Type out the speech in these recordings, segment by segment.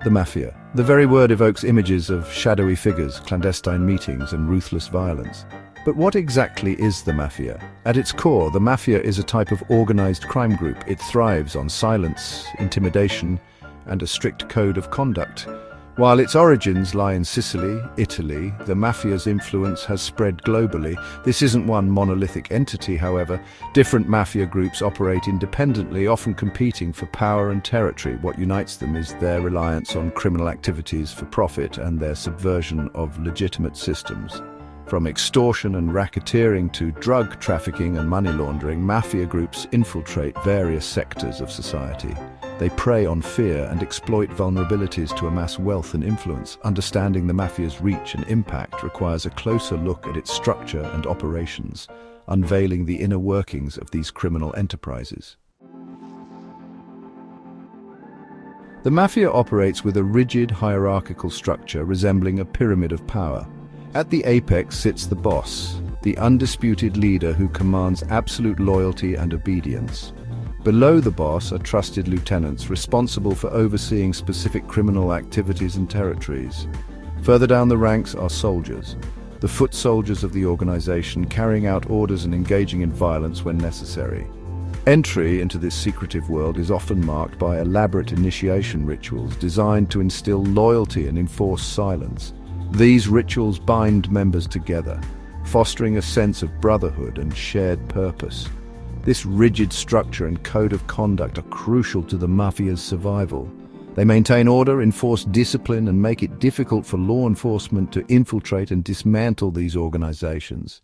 The Mafia. The very word evokes images of shadowy figures, clandestine meetings, and ruthless violence. But what exactly is the Mafia? At its core, the Mafia is a type of organized crime group. It thrives on silence, intimidation, and a strict code of conduct. While its origins lie in Sicily, Italy, the Mafia's influence has spread globally. This isn't one monolithic entity, however. Different Mafia groups operate independently, often competing for power and territory. What unites them is their reliance on criminal activities for profit and their subversion of legitimate systems. From extortion and racketeering to drug trafficking and money laundering, Mafia groups infiltrate various sectors of society. They prey on fear and exploit vulnerabilities to amass wealth and influence. Understanding the Mafia's reach and impact requires a closer look at its structure and operations, unveiling the inner workings of these criminal enterprises. The Mafia operates with a rigid hierarchical structure resembling a pyramid of power. At the apex sits the boss, the undisputed leader who commands absolute loyalty and obedience. Below the boss are trusted lieutenants responsible for overseeing specific criminal activities and territories. Further down the ranks are soldiers, the foot soldiers of the organization, carrying out orders and engaging in violence when necessary. Entry into this secretive world is often marked by elaborate initiation rituals designed to instill loyalty and enforce silence. These rituals bind members together, fostering a sense of brotherhood and shared purpose. This rigid structure and code of conduct are crucial to the Mafia's survival. They maintain order, enforce discipline, and make it difficult for law enforcement to infiltrate and dismantle these organizations.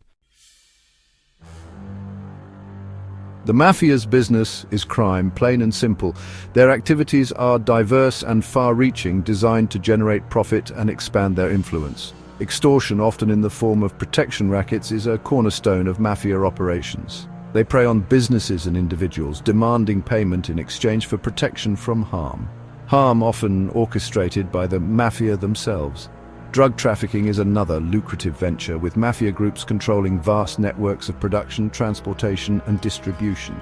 The Mafia's business is crime, plain and simple. Their activities are diverse and far-reaching, designed to generate profit and expand their influence. Extortion, often in the form of protection rackets, is a cornerstone of Mafia operations. They prey on businesses and individuals, demanding payment in exchange for protection from harm. Harm often orchestrated by the Mafia themselves. Drug trafficking is another lucrative venture, with Mafia groups controlling vast networks of production, transportation, and distribution.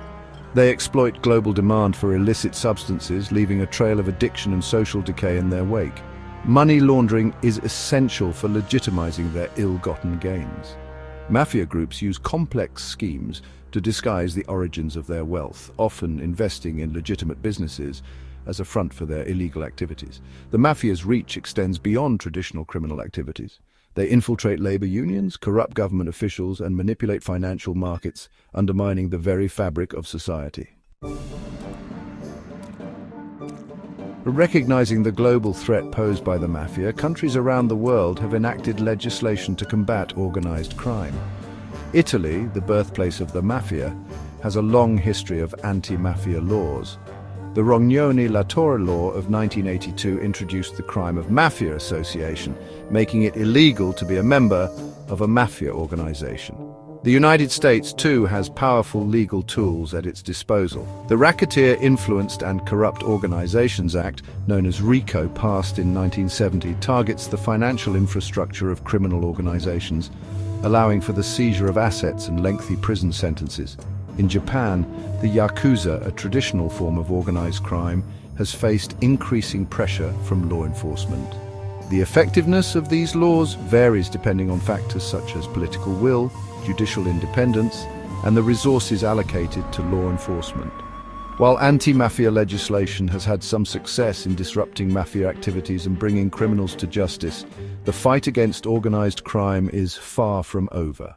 They exploit global demand for illicit substances, leaving a trail of addiction and social decay in their wake. Money laundering is essential for legitimizing their ill-gotten gains. Mafia groups use complex schemes to disguise the origins of their wealth, often investing in legitimate businesses as a front for their illegal activities. The Mafia's reach extends beyond traditional criminal activities. They infiltrate labor unions, corrupt government officials, and manipulate financial markets, undermining the very fabric of society. Recognizing the global threat posed by the Mafia, countries around the world have enacted legislation to combat organized crime. Italy, the birthplace of the Mafia, has a long history of anti-Mafia laws. The Rognoni La Torre law of 1982 introduced the crime of Mafia association, making it illegal to be a member of a Mafia organization. The United States, too, has powerful legal tools at its disposal. The Racketeer Influenced and Corrupt Organizations Act, known as RICO, passed in 1970, targets the financial infrastructure of criminal organizations, allowing for the seizure of assets and lengthy prison sentences. In Japan, the Yakuza, a traditional form of organized crime, has faced increasing pressure from law enforcement. The effectiveness of these laws varies depending on factors such as political will, judicial independence, and the resources allocated to law enforcement. While anti-Mafia legislation has had some success in disrupting Mafia activities and bringing criminals to justice, the fight against organized crime is far from over.